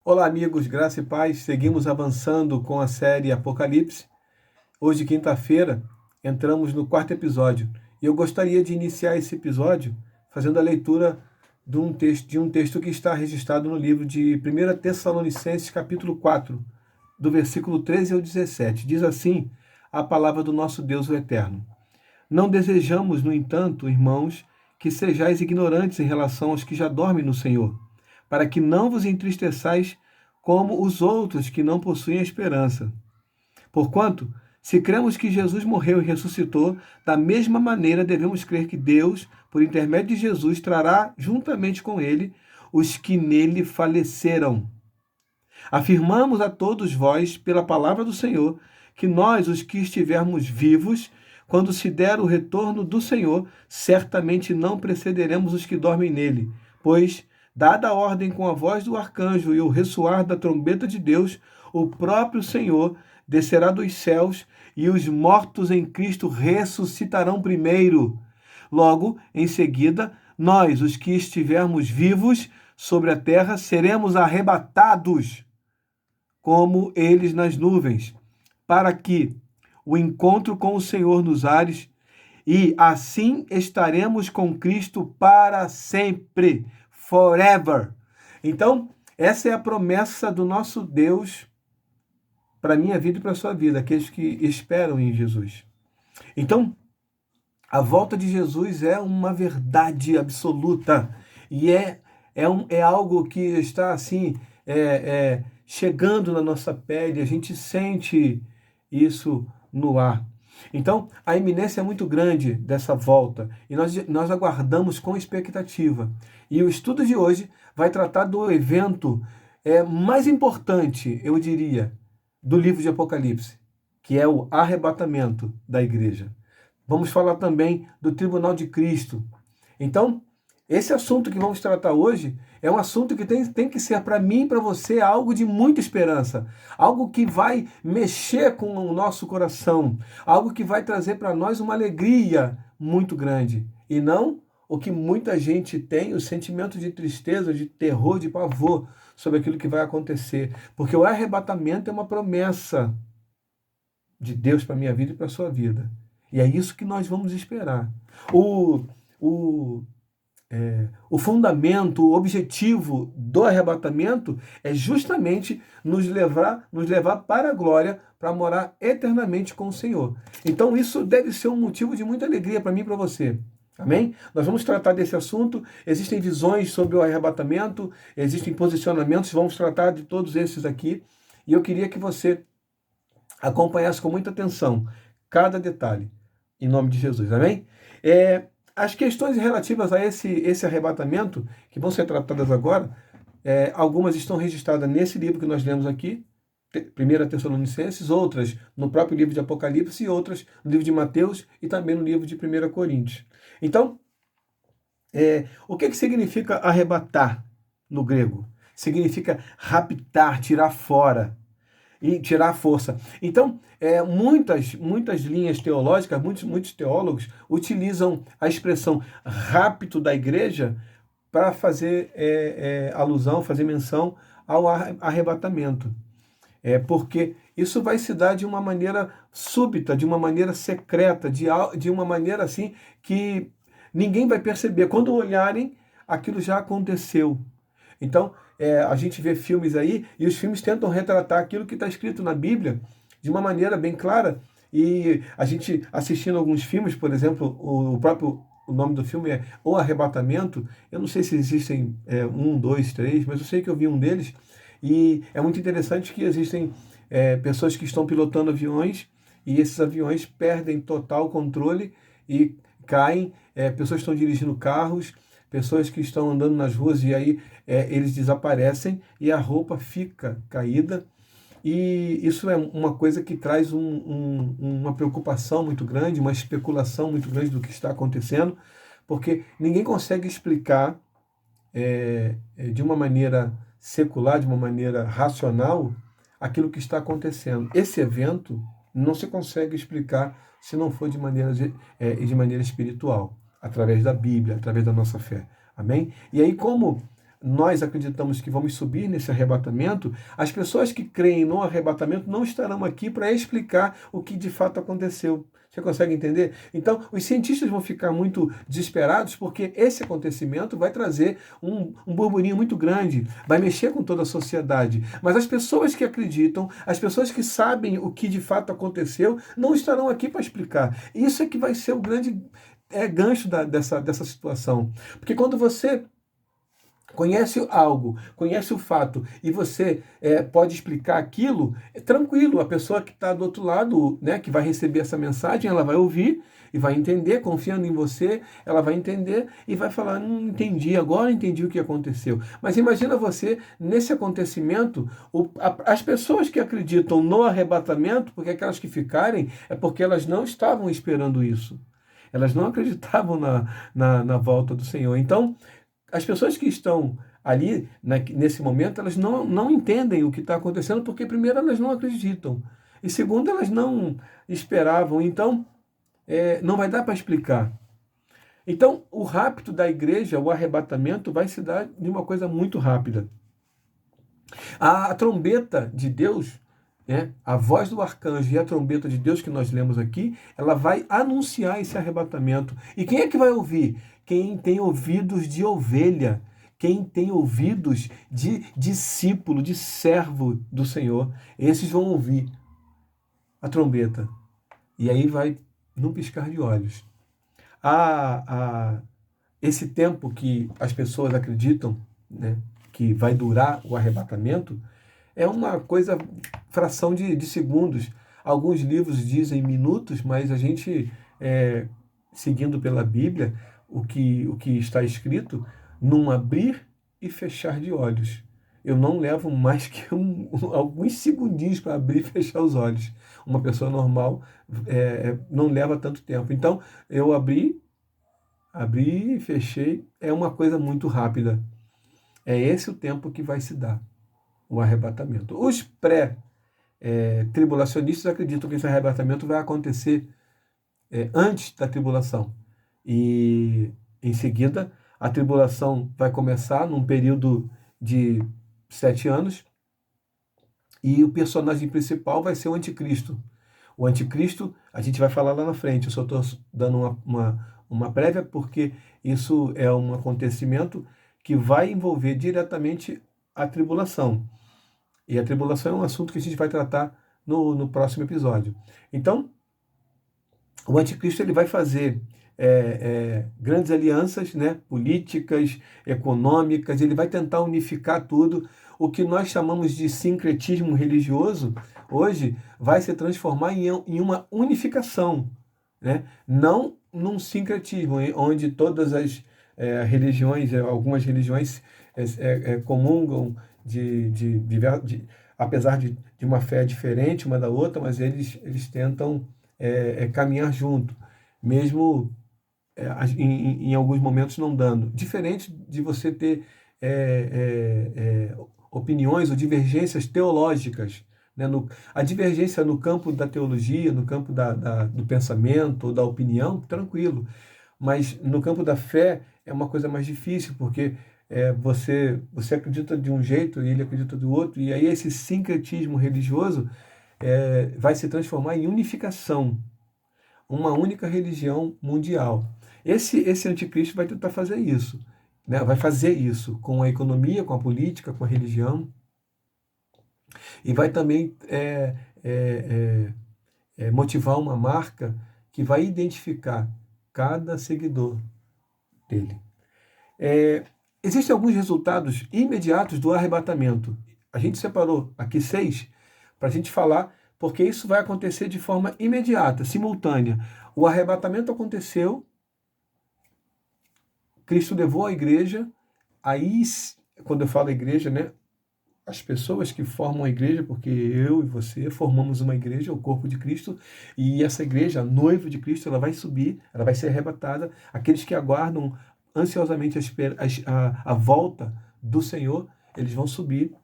Olá, amigos, graça e paz. Seguimos avançando com a série Apocalipse. Hoje, quinta-feira, entramos no quarto episódio. E eu gostaria de iniciar esse episódio fazendo a leitura de um texto que está registrado no livro de 1 Tessalonicenses, capítulo 4, do versículo 13 ao 17. Diz assim a palavra do nosso Deus, o Eterno. Não desejamos, no entanto, irmãos, que sejais ignorantes em relação aos que já dormem no Senhor, para que não vos entristeçais como os outros que não possuem a esperança. Porquanto, se cremos que Jesus morreu e ressuscitou, da mesma maneira devemos crer que Deus, por intermédio de Jesus, trará juntamente com ele os que nele faleceram. Afirmamos a todos vós, pela palavra do Senhor, que nós, os que estivermos vivos, quando se der o retorno do Senhor, certamente não precederemos os que dormem nele, pois, dada a ordem com a voz do arcanjo e o ressoar da trombeta de Deus, o próprio Senhor descerá dos céus e os mortos em Cristo ressuscitarão primeiro. Logo, em seguida, nós, os que estivermos vivos sobre a terra, seremos arrebatados como eles nas nuvens, para que o encontro com o Senhor nos ares, e assim estaremos com Cristo para sempre, forever. Então, essa é a promessa do nosso Deus para a minha vida e para a sua vida, aqueles que esperam em Jesus. Então, a volta de Jesus é uma verdade absoluta e é algo que está assim chegando na nossa pele, a gente sente isso no ar. Então, a iminência é muito grande dessa volta e nós aguardamos com expectativa. E o estudo de hoje vai tratar do evento mais importante, eu diria, do livro de Apocalipse, que é o arrebatamento da igreja. Vamos falar também do tribunal de Cristo. Então, esse assunto que vamos tratar hoje é um assunto que tem que ser para mim e para você algo de muita esperança, algo que vai mexer com o nosso coração, algo que vai trazer para nós uma alegria muito grande, e não o que muita gente tem, o sentimento de tristeza, de terror, de pavor sobre aquilo que vai acontecer, porque o arrebatamento é uma promessa de Deus para a minha vida e para a sua vida. E é isso que nós vamos esperar. O fundamento, o objetivo do arrebatamento é justamente nos levar para a glória, para morar eternamente com o Senhor. Então isso deve ser um motivo de muita alegria para mim e para você. Amém? Nós vamos tratar desse assunto. Existem visões sobre o arrebatamento, existem posicionamentos, vamos tratar de todos esses aqui. E eu queria que você acompanhasse com muita atenção cada detalhe, em nome de Jesus. Amém? As questões relativas a esse arrebatamento, que vão ser tratadas agora, algumas estão registradas nesse livro que nós lemos aqui, 1 Tessalonicenses, outras no próprio livro de Apocalipse e outras no livro de Mateus e também no livro de 1 Coríntios. Então, o que significa arrebatar no grego? Significa raptar, tirar fora e tirar a força. Então, muitas linhas teológicas, muitos teólogos utilizam a expressão rapto da igreja para fazer alusão, fazer menção ao arrebatamento. Porque isso vai se dar de uma maneira súbita, de uma maneira secreta, de uma maneira assim que ninguém vai perceber. Quando olharem, aquilo já aconteceu. Então, a gente vê filmes aí e os filmes tentam retratar aquilo que está escrito na Bíblia de uma maneira bem clara. E a gente assistindo alguns filmes, por exemplo, o nome do filme é O Arrebatamento. Eu não sei se existem 1, 2, 3, mas eu sei que eu vi um deles. E é muito interessante que existem pessoas que estão pilotando aviões e esses aviões perdem total controle e caem. Pessoas estão dirigindo carros, pessoas que estão andando nas ruas e aí eles desaparecem e a roupa fica caída. E isso é uma coisa que traz uma preocupação muito grande, uma especulação muito grande do que está acontecendo, porque ninguém consegue explicar de uma maneira secular, de uma maneira racional, aquilo que está acontecendo. Esse evento não se consegue explicar se não for de maneira espiritual, através da Bíblia, através da nossa fé. Amém? E aí, como nós acreditamos que vamos subir nesse arrebatamento, as pessoas que creem no arrebatamento não estarão aqui para explicar o que de fato aconteceu. Você consegue entender? Então, os cientistas vão ficar muito desesperados porque esse acontecimento vai trazer um burburinho muito grande, vai mexer com toda a sociedade. Mas as pessoas que acreditam, as pessoas que sabem o que de fato aconteceu, não estarão aqui para explicar. Isso é que vai ser o grande gancho dessa situação. Porque quando você conhece algo, conhece o fato e você pode explicar aquilo, é tranquilo, a pessoa que está do outro lado, né, que vai receber essa mensagem, ela vai ouvir e vai entender, confiando em você, ela vai entender e vai falar, entendi, agora entendi o que aconteceu. Mas imagina você, nesse acontecimento, as pessoas que acreditam no arrebatamento, porque aquelas que ficarem, é porque elas não estavam esperando isso. Elas não acreditavam na volta do Senhor. Então, as pessoas que estão ali, nesse momento, elas não entendem o que está acontecendo, porque, primeiro, elas não acreditam. E, segundo, elas não esperavam. Então, não vai dar para explicar. Então, o rapto da igreja, o arrebatamento, vai se dar de uma coisa muito rápida. A trombeta de Deus, né, a voz do arcanjo e a trombeta de Deus que nós lemos aqui, ela vai anunciar esse arrebatamento. E quem é que vai ouvir? Quem tem ouvidos de ovelha, quem tem ouvidos de discípulo, de servo do Senhor, esses vão ouvir a trombeta. E aí vai num piscar de olhos. Esse tempo que as pessoas acreditam, né, que vai durar o arrebatamento, é uma coisa, fração de segundos. Alguns livros dizem minutos, mas a gente, seguindo pela Bíblia, o que está escrito, num abrir e fechar de olhos. Eu não levo mais que alguns segundinhos para abrir e fechar os olhos. Uma pessoa normal não leva tanto tempo. Então, eu abri e fechei, é uma coisa muito rápida. É esse o tempo que vai se dar, o arrebatamento. Os pré-tribulacionistas acreditam que esse arrebatamento vai acontecer antes da tribulação. E, em seguida, a tribulação vai começar num período de 7 anos e o personagem principal vai ser o anticristo. O anticristo, a gente vai falar lá na frente, eu só estou dando uma prévia porque isso é um acontecimento que vai envolver diretamente a tribulação. E a tribulação é um assunto que a gente vai tratar no próximo episódio. Então, o anticristo ele vai fazer grandes alianças, né, políticas, econômicas, ele vai tentar unificar tudo. O que nós chamamos de sincretismo religioso, hoje, vai se transformar em uma unificação, né? Não num sincretismo, onde todas as religiões, algumas religiões comungam apesar de uma fé diferente uma da outra, mas eles tentam caminhar junto, mesmo em alguns momentos não dando. Diferente de você ter opiniões ou divergências teológicas, né? A divergência no campo da teologia, no campo do pensamento ou da opinião, tranquilo. Mas no campo da fé é uma coisa mais difícil, porque você acredita de um jeito e ele acredita do outro, e aí esse sincretismo religioso vai se transformar em unificação, uma única religião mundial. Esse anticristo vai tentar fazer isso, né? Vai fazer isso com a economia, com a política, com a religião, e vai também motivar uma marca que vai identificar cada seguidor dele. Existem alguns resultados imediatos do arrebatamento. A gente separou aqui 6 para a gente falar, porque isso vai acontecer de forma imediata, simultânea. O arrebatamento aconteceu, Cristo levou a igreja, aí, quando eu falo igreja, né, as pessoas que formam a igreja, porque eu e você formamos uma igreja, o corpo de Cristo, e essa igreja, a noiva de Cristo, ela vai subir, ela vai ser arrebatada. Aqueles que aguardam ansiosamente a volta do Senhor, eles vão subir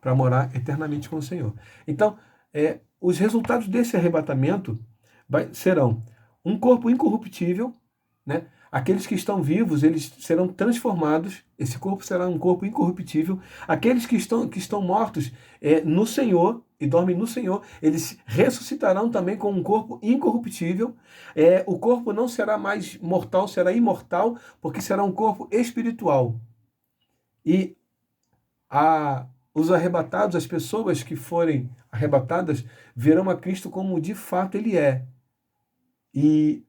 para morar eternamente com o Senhor. Então, os resultados desse arrebatamento serão um corpo incorruptível, né? Aqueles que estão vivos, eles serão transformados, esse corpo será um corpo incorruptível. Aqueles que estão mortos no Senhor, e dormem no Senhor, eles ressuscitarão também com um corpo incorruptível. O corpo não será mais mortal, será imortal, porque será um corpo espiritual. E os arrebatados, as pessoas que forem arrebatadas, verão a Cristo como de fato Ele é. E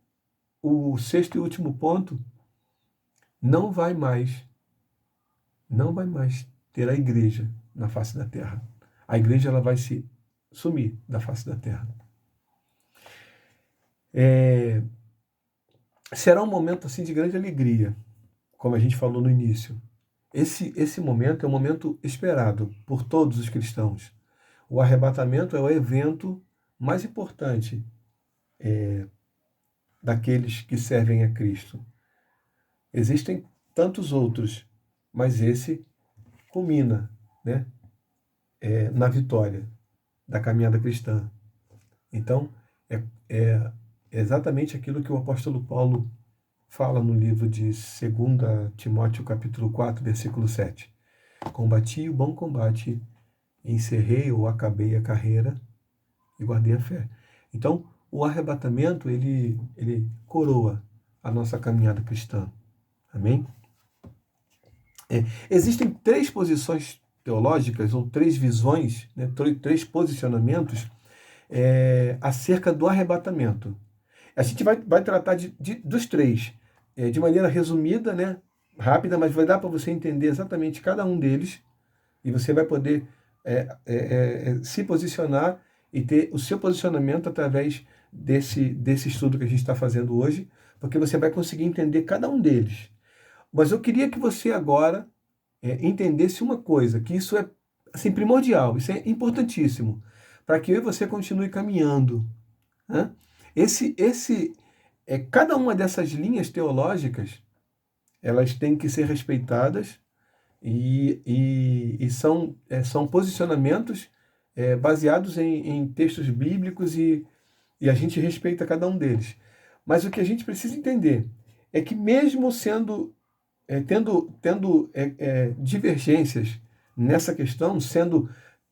o sexto e último ponto, não vai mais ter a igreja na face da terra. A igreja ela vai se sumir da face da terra. Será um momento assim de grande alegria, como a gente falou no início. Esse momento é um momento esperado por todos os cristãos. O arrebatamento é o evento mais importante daqueles que servem a Cristo. Existem tantos outros, mas esse culmina, né, na vitória da caminhada cristã. Então, é exatamente aquilo que o apóstolo Paulo fala no livro de 2 Timóteo, capítulo 4, versículo 7. Combati o bom combate, encerrei ou acabei a carreira e guardei a fé. Então, o arrebatamento, ele coroa a nossa caminhada cristã. Amém? Existem 3 posições teológicas, ou 3 visões, né, 3 posicionamentos acerca do arrebatamento. A gente vai tratar dos 3 de maneira resumida, né, rápida, mas vai dar para você entender exatamente cada um deles, e você vai poder se posicionar e ter o seu posicionamento através desse estudo que a gente está fazendo hoje, porque você vai conseguir entender cada um deles. Mas eu queria que você agora entendesse uma coisa, que isso é assim, primordial, isso é importantíssimo, para que eu e você continue caminhando. Né? Cada uma dessas linhas teológicas, elas têm que ser respeitadas e são posicionamentos baseados em textos bíblicos e a gente respeita cada um deles. Mas o que a gente precisa entender é que mesmo tendo divergências nessa questão, sendo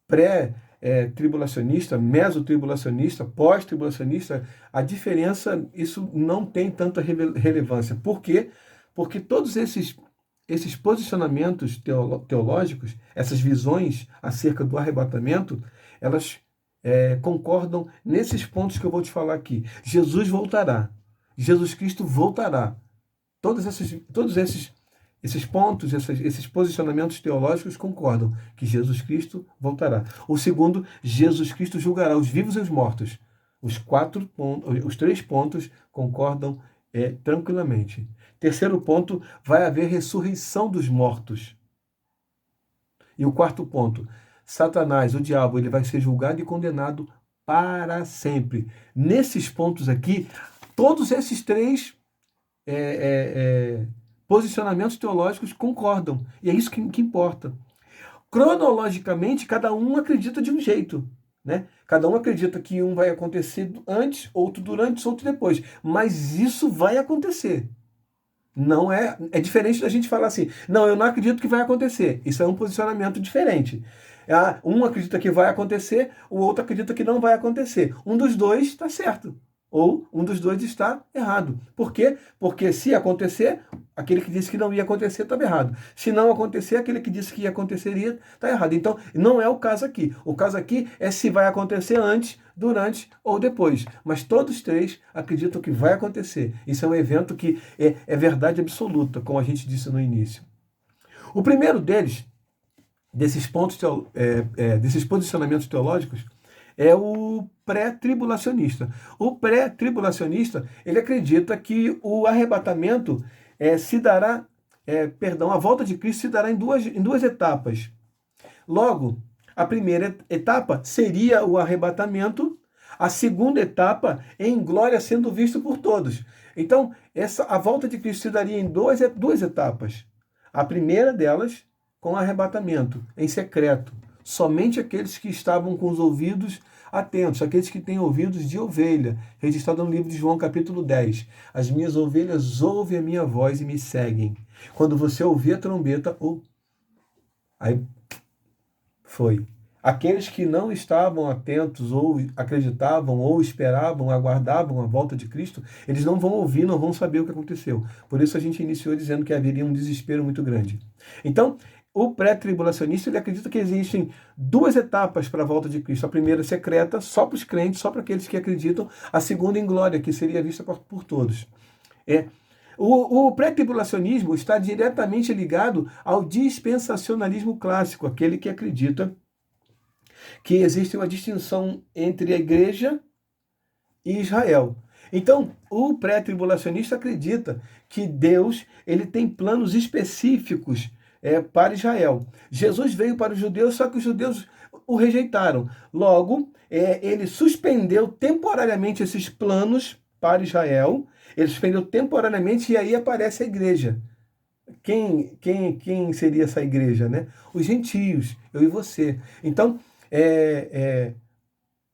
pré-tribulacionista, mesotribulacionista, pós-tribulacionista, a diferença, isso não tem tanta relevância. Por quê? Porque todos esses posicionamentos teológicos, essas visões acerca do arrebatamento, elas concordam nesses pontos que eu vou te falar aqui. Jesus voltará. Jesus Cristo voltará. Todos esses pontos, esses posicionamentos teológicos concordam que Jesus Cristo voltará. O segundo, Jesus Cristo julgará os vivos e os mortos. Os 3 pontos concordam tranquilamente. Terceiro ponto, vai haver ressurreição dos mortos. E o quarto ponto, Satanás, o diabo, ele vai ser julgado e condenado para sempre. Nesses pontos aqui, todos esses 3 posicionamentos teológicos concordam. E é isso que importa. Cronologicamente, cada um acredita de um jeito. Né? Cada um acredita que um vai acontecer antes, outro durante, outro depois. Mas isso vai acontecer. Não é diferente da gente falar assim, não, eu não acredito que vai acontecer. Isso é um posicionamento diferente. Um acredita que vai acontecer, o outro acredita que não vai acontecer. Um dos dois está certo. Ou um dos dois está errado. Por quê? Porque se acontecer, aquele que disse que não ia acontecer estava errado. Se não acontecer, aquele que disse que ia acontecer está errado. Então, não é o caso aqui. O caso aqui é se vai acontecer antes, durante ou depois. Mas todos 3 acreditam que vai acontecer. Isso é um evento que é verdade absoluta, como a gente disse no início. O primeiro desses pontos, desses posicionamentos teológicos, é o pré-tribulacionista. O pré-tribulacionista, ele acredita que o arrebatamento se dará, a volta de Cristo se dará em duas etapas. Logo, a primeira etapa seria o arrebatamento, a segunda etapa em glória sendo visto por todos. Então, a volta de Cristo se daria em duas etapas. A primeira delas com o arrebatamento, em secreto. Somente aqueles que estavam com os ouvidos atentos, aqueles que têm ouvidos de ovelha, registrado no livro de João, capítulo 10. As minhas ovelhas ouvem a minha voz e me seguem. Quando você ouvir a trombeta, aí foi. Aqueles que não estavam atentos, ou acreditavam, ou esperavam, aguardavam a volta de Cristo, eles não vão ouvir, não vão saber o que aconteceu. Por isso a gente iniciou dizendo que haveria um desespero muito grande. Então, o pré-tribulacionista, ele acredita que existem duas etapas para a volta de Cristo. A primeira secreta, só para os crentes, só para aqueles que acreditam. A segunda em glória, que seria vista por todos. O pré-tribulacionismo está diretamente ligado ao dispensacionalismo clássico, aquele que acredita que existe uma distinção entre a igreja e Israel. Então, o pré-tribulacionista acredita que Deus ele tem planos específicos para Israel. Jesus veio para os judeus, só que os judeus o rejeitaram. Logo, ele suspendeu temporariamente esses planos para Israel. Ele suspendeu temporariamente e aí aparece a igreja. Quem seria essa igreja, né? Os gentios, eu e você. Então,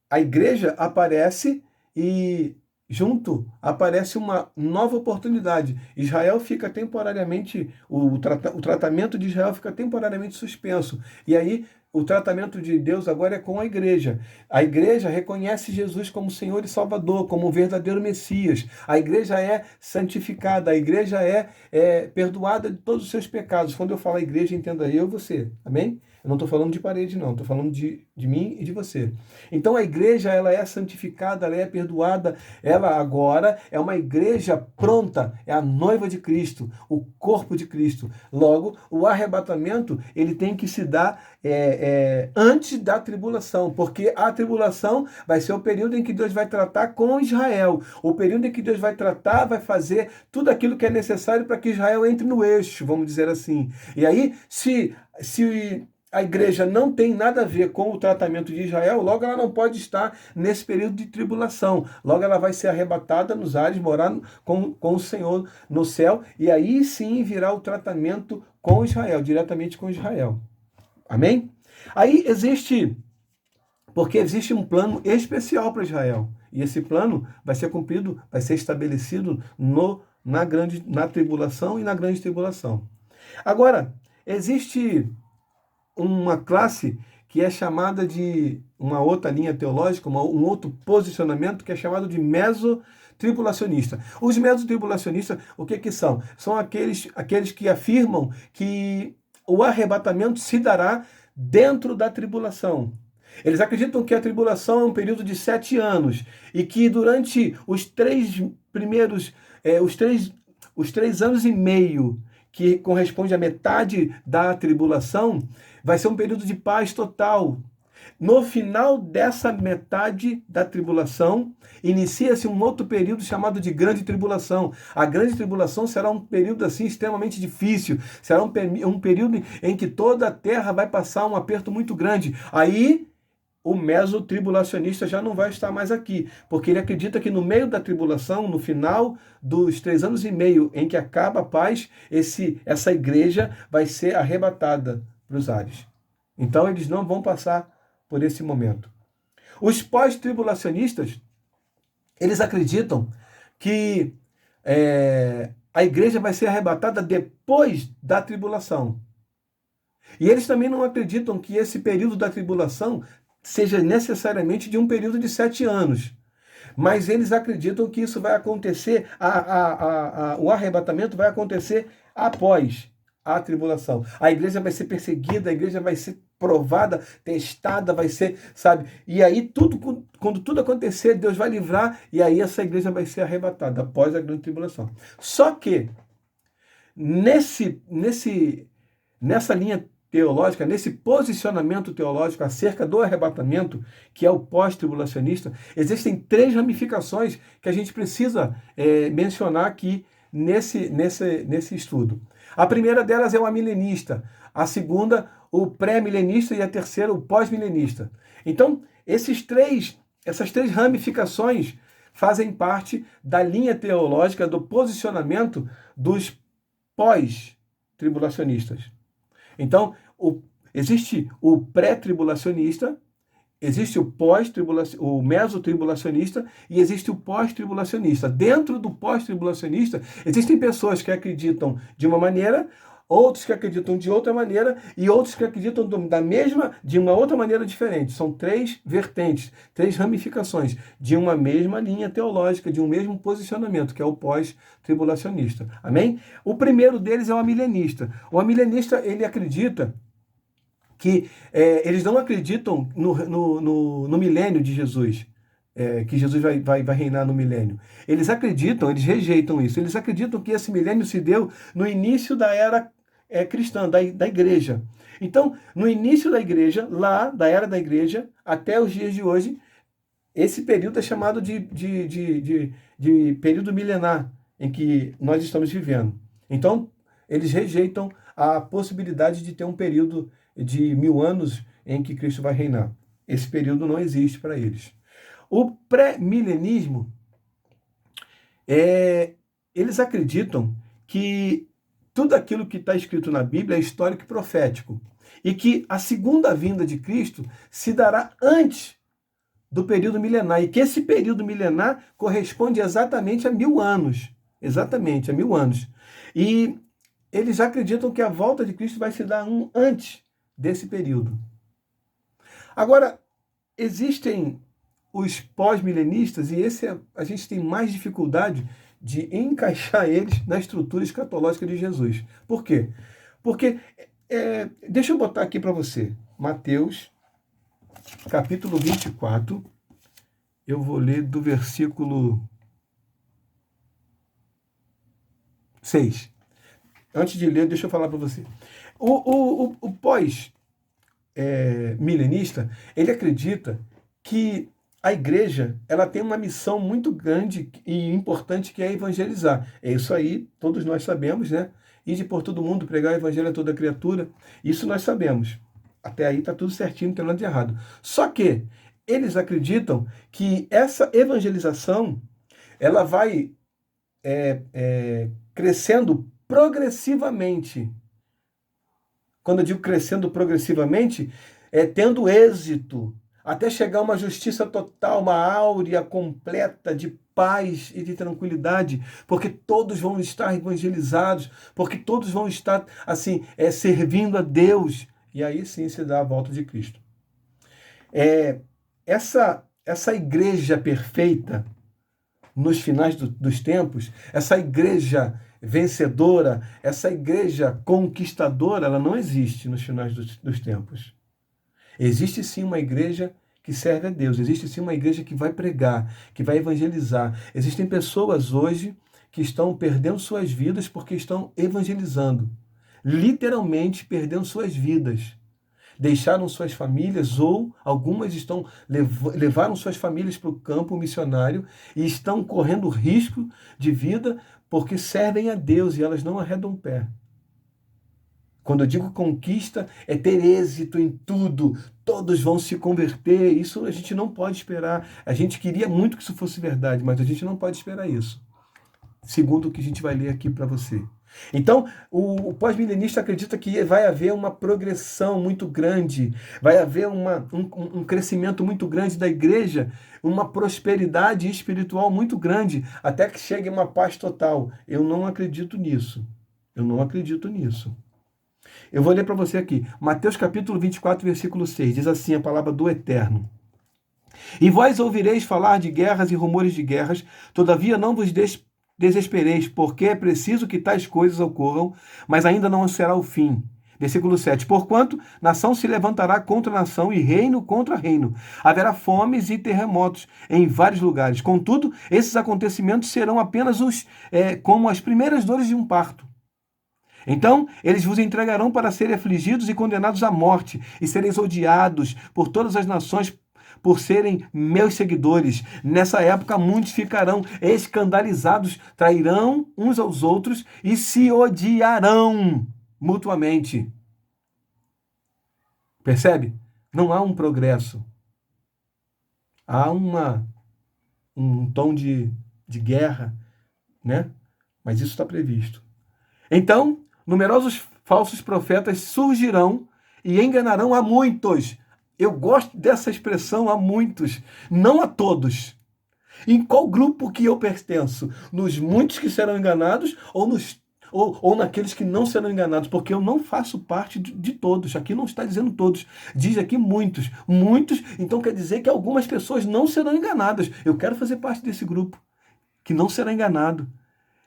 a igreja aparece e junto aparece uma nova oportunidade. Israel fica temporariamente, o tratamento de Israel fica temporariamente suspenso. E aí o tratamento de Deus agora é com a igreja. A igreja reconhece Jesus como Senhor e Salvador, como o verdadeiro Messias. A igreja é santificada, a igreja é perdoada de todos os seus pecados. Quando eu falo a igreja, entenda eu e você. Amém? Eu não estou falando de parede, não. Estou falando de mim e de você. Então a igreja ela é santificada, ela é perdoada. Ela agora é uma igreja pronta. É a noiva de Cristo, o corpo de Cristo. Logo, o arrebatamento ele tem que se dar antes da tribulação. Porque a tribulação vai ser o período em que Deus vai tratar com Israel. O período em que Deus vai tratar, vai fazer tudo aquilo que é necessário para que Israel entre no eixo, vamos dizer assim. E aí, se a igreja não tem nada a ver com o tratamento de Israel, logo ela não pode estar nesse período de tribulação. Logo ela vai ser arrebatada nos ares, morar com o Senhor no céu, e aí sim virá o tratamento com Israel, diretamente com Israel. Amém? Aí porque existe um plano especial para Israel. E esse plano vai ser cumprido, vai ser estabelecido na tribulação e na grande tribulação. Agora, existe uma classe que é chamada de uma outra linha teológica, um outro posicionamento que é chamado de mesotribulacionista. Os mesotribulacionistas, o que são? São aqueles que afirmam que o arrebatamento se dará dentro da tribulação. Eles acreditam que a tribulação é um período de 7 anos e que durante os 3 primeiros, os 3 anos e meio, que corresponde à metade da tribulação, vai ser um período de paz total. No final dessa metade da tribulação, inicia-se um outro período chamado de grande tribulação. A grande tribulação será um período assim extremamente difícil. Será um período em que toda a terra vai passar um aperto muito grande. Aí o mesotribulacionista já não vai estar mais aqui, porque ele acredita que no meio da tribulação, no final dos 3 anos e meio em que acaba a paz, essa igreja vai ser arrebatada para os ares. Então eles não vão passar por esse momento. Os pós-tribulacionistas, eles acreditam que a igreja vai ser arrebatada depois da tribulação. E eles também não acreditam que esse período da tribulação seja necessariamente de um período de 7 anos. Mas eles acreditam que isso vai acontecer, o arrebatamento vai acontecer após a tribulação. A igreja vai ser perseguida, a igreja vai ser provada, testada, vai ser, sabe? E aí, quando tudo acontecer, Deus vai livrar, e aí essa igreja vai ser arrebatada após a grande tribulação. Só que, nessa linha teológica, nesse posicionamento teológico acerca do arrebatamento, que é o pós-tribulacionista, existem 3 ramificações que a gente precisa mencionar aqui nesse estudo. A primeira delas é o amilenista, a segunda, o pré-milenista, e a terceira, o pós-milenista. Então, essas três ramificações fazem parte da linha teológica do posicionamento dos pós-tribulacionistas. Então, Existe o pré-tribulacionista, existe o pós-tribulacionista, o mesotribulacionista e existe o pós-tribulacionista. Dentro do pós-tribulacionista, existem pessoas que acreditam de uma maneira, outros que acreditam de outra maneira e outros que acreditam de uma outra maneira diferente. São três vertentes, três ramificações de uma mesma linha teológica, de um mesmo posicionamento, que é o pós-tribulacionista. Amém? O primeiro deles é o amilenista. O amilenista, ele acredita que eles não acreditam no milênio de Jesus, que Jesus vai reinar no milênio. Eles acreditam, eles rejeitam isso, eles acreditam que esse milênio se deu no início da era cristã, da igreja. Então, no início da igreja, lá, da era da igreja, até os dias de hoje, esse período é chamado de período milenar, em que nós estamos vivendo. Então, eles rejeitam a possibilidade de ter um período de 1000 anos em que Cristo vai reinar. Esse período não existe para eles. O pré-milenismo, eles acreditam que tudo aquilo que está escrito na Bíblia é histórico e profético, e que a segunda vinda de Cristo se dará antes do período milenar, e que esse período milenar corresponde exatamente a 1000 anos. Exatamente, a 1000 anos. E eles acreditam que a volta de Cristo vai se dar antes desse período. Agora, existem os pós-milenistas, e a gente tem mais dificuldade de encaixar eles na estrutura escatológica de Jesus. Por quê? Porque, deixa eu botar aqui para você, Mateus, capítulo 24, eu vou ler do versículo 6. Antes de ler, deixa eu falar para você. O pós-milenista, ele acredita que a igreja ela tem uma missão muito grande e importante, que é evangelizar. É isso aí, todos nós sabemos, né? Ide por todo mundo, pregar o evangelho a toda criatura. Isso nós sabemos. Até aí está tudo certinho, não tem nada de errado. Só que eles acreditam que essa evangelização ela vai crescendo progressivamente. Quando eu digo crescendo progressivamente, tendo êxito, até chegar a uma justiça total, uma áurea completa de paz e de tranquilidade, porque todos vão estar evangelizados, porque todos vão estar assim servindo a Deus, e aí sim se dá a volta de Cristo. Essa igreja perfeita nos finais dos tempos, essa igreja vencedora, essa igreja conquistadora, ela não existe nos finais dos tempos. Existe sim uma igreja que serve a Deus, existe sim uma igreja que vai pregar, que vai evangelizar. Existem pessoas hoje que estão perdendo suas vidas porque estão evangelizando, literalmente perdendo suas vidas. Deixaram suas famílias, ou algumas levaram suas famílias para o campo missionário e estão correndo risco de vida porque servem a Deus e elas não arredam o pé. Quando eu digo conquista, é ter êxito em tudo. Todos vão se converter. Isso a gente não pode esperar. A gente queria muito que isso fosse verdade, mas a gente não pode esperar isso. Segundo o que a gente vai ler aqui para você. Então, o pós-milenista acredita que vai haver uma progressão muito grande, vai haver um crescimento muito grande da igreja, uma prosperidade espiritual muito grande, até que chegue uma paz total. Eu não acredito nisso. Eu não acredito nisso. Eu vou ler para você aqui. Mateus capítulo 24, versículo 6. Diz assim a palavra do Eterno. E vós ouvireis falar de guerras e rumores de guerras, todavia não vos desespereis, porque é preciso que tais coisas ocorram, mas ainda não será o fim. Versículo 7. Porquanto nação se levantará contra nação e reino contra reino. Haverá fomes e terremotos em vários lugares. Contudo, esses acontecimentos serão apenas como as primeiras dores de um parto. Então, eles vos entregarão para serem afligidos e condenados à morte, e sereis odiados por todas as nações por serem meus seguidores. Nessa época, muitos ficarão escandalizados, trairão uns aos outros e se odiarão mutuamente. Percebe? Não há um progresso. Há um tom de guerra, né? Mas isso está previsto. Então, numerosos falsos profetas surgirão e enganarão a muitos. Eu gosto dessa expressão, a muitos, não a todos. Em qual grupo que eu pertenço? Nos muitos que serão enganados ou naqueles que não serão enganados? Porque eu não faço parte de todos. Aqui não está dizendo todos. Diz aqui muitos. Muitos, então quer dizer que algumas pessoas não serão enganadas. Eu quero fazer parte desse grupo que não será enganado.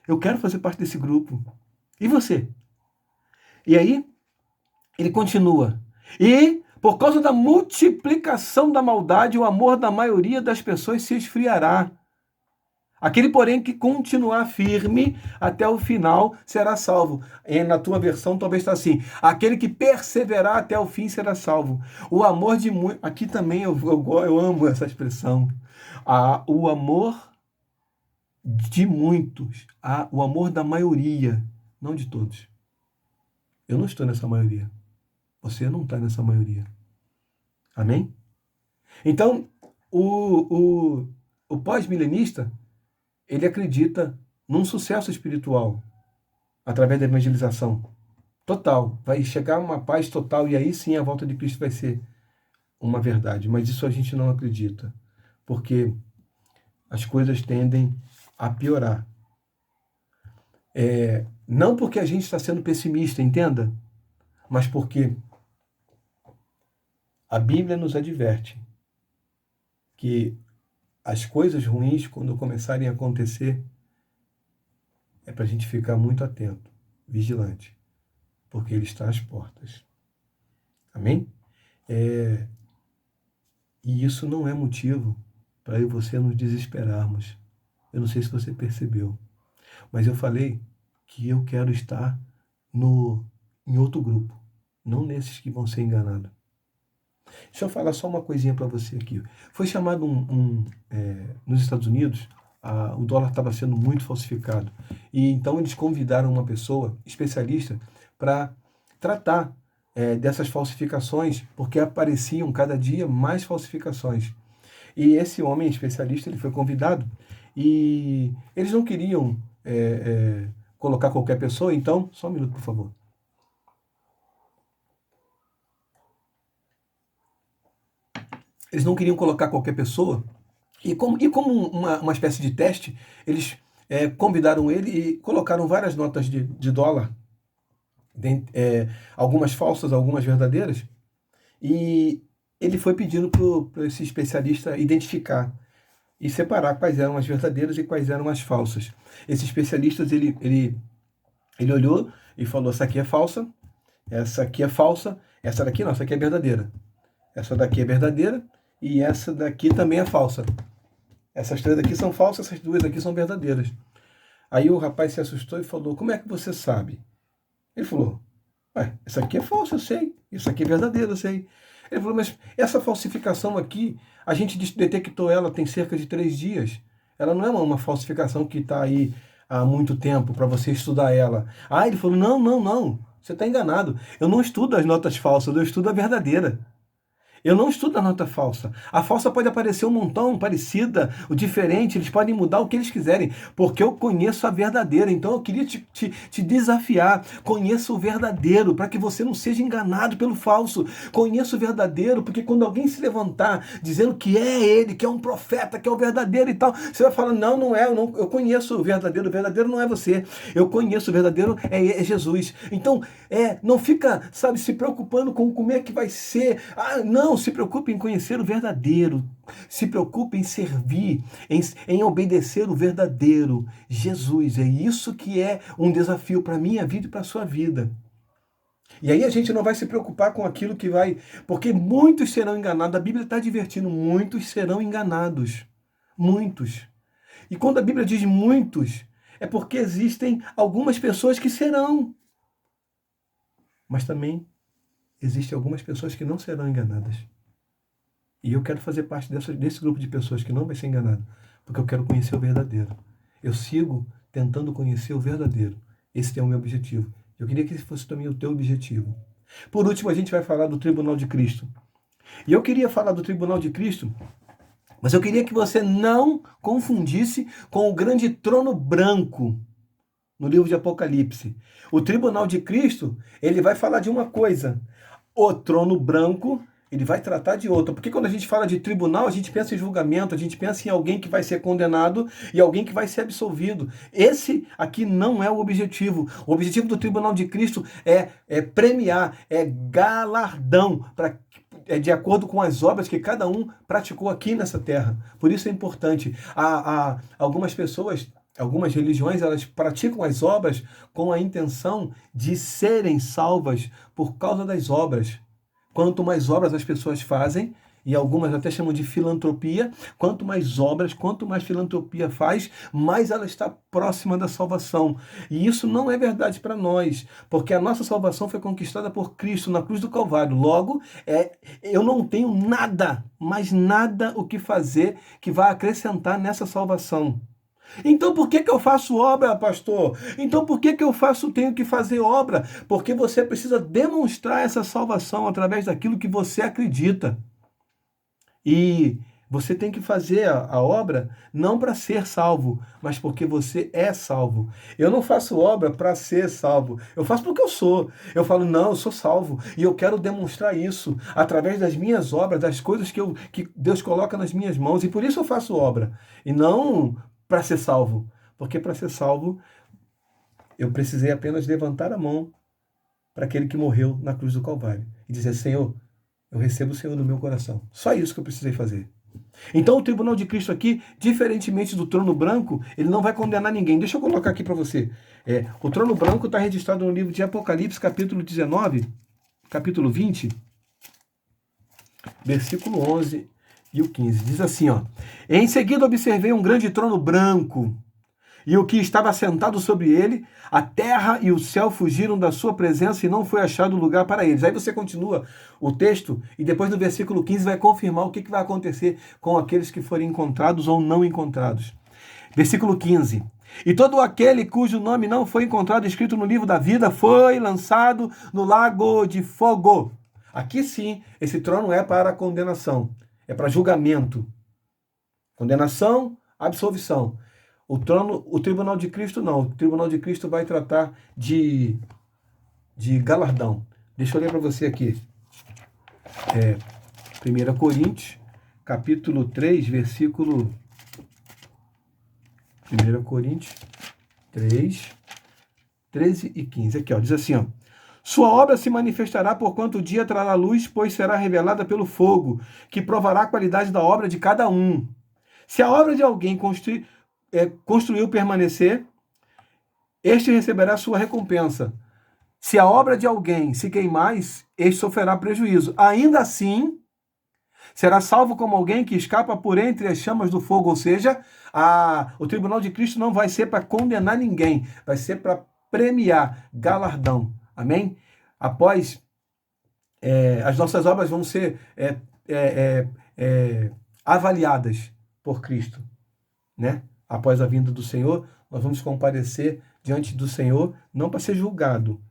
Eu quero fazer parte desse grupo. E você? E aí, ele continua. E, por causa da multiplicação da maldade, o amor da maioria das pessoas se esfriará. Aquele, porém, que continuar firme até o final será salvo. E na tua versão talvez está assim. Aquele que perseverar até o fim será salvo. O amor de muitos... Aqui também eu amo essa expressão. O amor de muitos. O amor da maioria, não de todos. Eu não estou nessa maioria. Você não está nessa maioria. Amém? Então, o pós-milenista, ele acredita num sucesso espiritual através da evangelização total. Vai chegar uma paz total e aí sim a volta de Cristo vai ser uma verdade. Mas isso a gente não acredita, porque as coisas tendem a piorar. Não porque a gente está sendo pessimista, entenda, mas porque a Bíblia nos adverte que as coisas ruins, quando começarem a acontecer, é para a gente ficar muito atento, vigilante, porque Ele está às portas. Amém? E isso não é motivo para eu e você nos desesperarmos. Eu não sei se você percebeu, mas eu falei que eu quero estar em outro grupo, não nesses que vão ser enganados. Deixa eu falar só uma coisinha para você aqui. Foi chamado nos Estados Unidos, o dólar estava sendo muito falsificado. E então eles convidaram uma pessoa especialista para tratar dessas falsificações, porque apareciam cada dia mais falsificações. E esse homem especialista, ele foi convidado e eles não queriam colocar qualquer pessoa, então, só um minuto, por favor. Eles não queriam colocar qualquer pessoa, e como uma espécie de teste, eles convidaram ele e colocaram várias notas de dólar, algumas falsas, algumas verdadeiras, e ele foi pedindo para esse especialista identificar e separar quais eram as verdadeiras e quais eram as falsas. Esse especialista, ele olhou e falou, essa aqui é falsa, essa aqui é falsa, essa daqui não, essa aqui é verdadeira. Essa daqui é verdadeira e essa daqui também é falsa. Essas três aqui são falsas, essas duas aqui são verdadeiras. Aí o rapaz se assustou e falou, como é que você sabe? Ele falou, essa aqui é falsa, eu sei. Isso aqui é verdadeiro, eu sei. Ele falou, mas essa falsificação aqui, a gente detectou ela tem cerca de 3 dias. Ela não é uma falsificação que está aí há muito tempo para você estudar ela. Ele falou, não, você está enganado. Eu não estudo as notas falsas, eu estudo a verdadeira. Eu não estudo a nota falsa. A falsa pode aparecer um montão, parecida, o diferente, eles podem mudar o que eles quiserem, porque eu conheço a verdadeira. Então eu queria te desafiar. Conheça o verdadeiro, para que você não seja enganado pelo falso. Conheça o verdadeiro, porque quando alguém se levantar dizendo que é ele, que é um profeta, que é o verdadeiro e tal, você vai falar, não é, eu conheço o verdadeiro não é você. Eu conheço o verdadeiro, é Jesus. Então, não fica, se preocupando com como é que vai ser. Não, se preocupe em conhecer o verdadeiro. Se preocupe em servir, em obedecer o verdadeiro. Jesus, é isso que é um desafio para a minha vida e para a sua vida. E aí a gente não vai se preocupar com aquilo que vai... Porque muitos serão enganados. A Bíblia está advertindo, muitos serão enganados. Muitos. E quando a Bíblia diz muitos, é porque existem algumas pessoas que serão. Mas também existem algumas pessoas que não serão enganadas. E eu quero fazer parte desse grupo de pessoas que não vai ser enganado, porque eu quero conhecer o verdadeiro. Eu sigo tentando conhecer o verdadeiro. Esse é o meu objetivo. Eu queria que esse fosse também o teu objetivo. Por último, a gente vai falar do tribunal de Cristo. E eu queria falar do tribunal de Cristo, mas eu queria que você não confundisse com o grande trono branco no livro de Apocalipse. O tribunal de Cristo, ele vai falar de uma coisa. o trono branco, ele vai tratar de outro. Porque quando a gente fala de tribunal, a gente pensa em julgamento, a gente pensa em alguém que vai ser condenado e alguém que vai ser absolvido. Esse aqui não é o objetivo. O objetivo do tribunal de Cristo é premiar, é galardão, de acordo com as obras que cada um praticou aqui nessa terra. Por isso é importante. Algumas pessoas, algumas religiões, elas praticam as obras com a intenção de serem salvas por causa das obras. Quanto mais obras as pessoas fazem, e algumas até chamam de filantropia, quanto mais obras, quanto mais filantropia faz, mais ela está próxima da salvação. E isso não é verdade para nós, porque a nossa salvação foi conquistada por Cristo na cruz do Calvário. Logo, eu não tenho nada, mas nada o que fazer que vá acrescentar nessa salvação. Então por que eu faço obra, pastor? Então por que eu tenho que fazer obra? Porque você precisa demonstrar essa salvação através daquilo que você acredita. E você tem que fazer a obra não para ser salvo, mas porque você é salvo. Eu não faço obra para ser salvo. Eu faço porque eu sou. Eu falo, não, eu sou salvo. E eu quero demonstrar isso através das minhas obras, das coisas que Deus coloca nas minhas mãos. E por isso eu faço obra. E não para ser salvo. Porque para ser salvo, eu precisei apenas levantar a mão para aquele que morreu na cruz do Calvário. E dizer, Senhor, eu recebo o Senhor no meu coração. Só isso que eu precisei fazer. Então o tribunal de Cristo aqui, diferentemente do trono branco, ele não vai condenar ninguém. Deixa eu colocar aqui para você. O trono branco está registrado no livro de Apocalipse, capítulo 19, capítulo 20, versículo 11 e o 15. Diz assim, ó. Em seguida observei um grande trono branco, e o que estava sentado sobre ele, a terra e o céu fugiram da sua presença e não foi achado lugar para eles. Aí você continua o texto e depois no versículo 15 vai confirmar o que vai acontecer com aqueles que forem encontrados ou não encontrados. Versículo 15. E todo aquele cujo nome não foi encontrado escrito no livro da vida foi lançado no lago de fogo. Aqui sim, esse trono é para condenação, é para julgamento. Condenação, absolvição. O tribunal de Cristo não. O tribunal de Cristo vai tratar de galardão. Deixa eu ler para você aqui. 1 Coríntios, capítulo 3, versículo... 1 Coríntios 3, 13 e 15. Aqui, ó, diz assim, ó. Sua obra se manifestará porquanto o dia trará luz, pois será revelada pelo fogo, que provará a qualidade da obra de cada um. Se a obra de alguém construiu permanecer, este receberá sua recompensa. Se a obra de alguém se queimar, este sofrerá prejuízo. Ainda assim, será salvo como alguém que escapa por entre as chamas do fogo. Ou seja, o tribunal de Cristo não vai ser para condenar ninguém, vai ser para premiar, galardão. Amém? Após, as nossas obras vão ser avaliadas por Cristo, né? Após a vinda do Senhor, nós vamos comparecer diante do Senhor, não para ser julgado,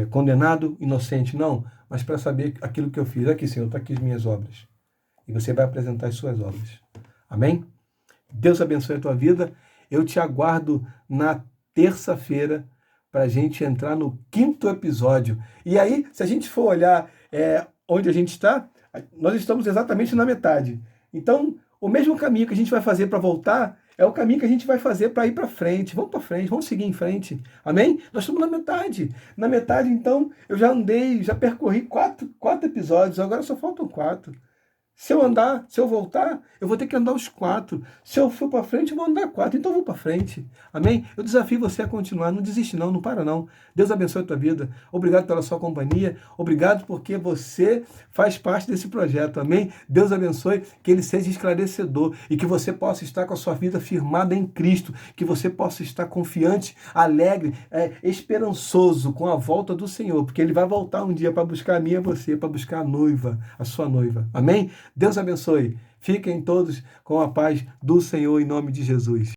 condenado, inocente, não, mas para saber aquilo que eu fiz. Aqui, Senhor, está aqui as minhas obras. E você vai apresentar as suas obras. Amém? Deus abençoe a tua vida. Eu te aguardo na terça-feira para a gente entrar no 5º episódio. E aí, se a gente for olhar onde a gente está, nós estamos exatamente na metade. Então, o mesmo caminho que a gente vai fazer para voltar é o caminho que a gente vai fazer para ir para frente. Vamos para frente, vamos seguir em frente. Amém? Nós estamos na metade. Na metade, então, eu já andei, já percorri 4 episódios, agora só faltam 4. Se eu voltar, eu vou ter que andar os 4. Se eu for para frente, eu vou andar 4. Então eu vou para frente. Amém? Eu desafio você a continuar. Não desiste não para não. Deus abençoe a tua vida. Obrigado pela sua companhia. Obrigado porque você faz parte desse projeto. Amém? Deus abençoe, que ele seja esclarecedor e que você possa estar com a sua vida firmada em Cristo. Que você possa estar confiante, alegre, esperançoso com a volta do Senhor. Porque ele vai voltar um dia para buscar a mim e a você, para buscar a noiva, a sua noiva. Amém? Deus abençoe. Fiquem todos com a paz do Senhor em nome de Jesus.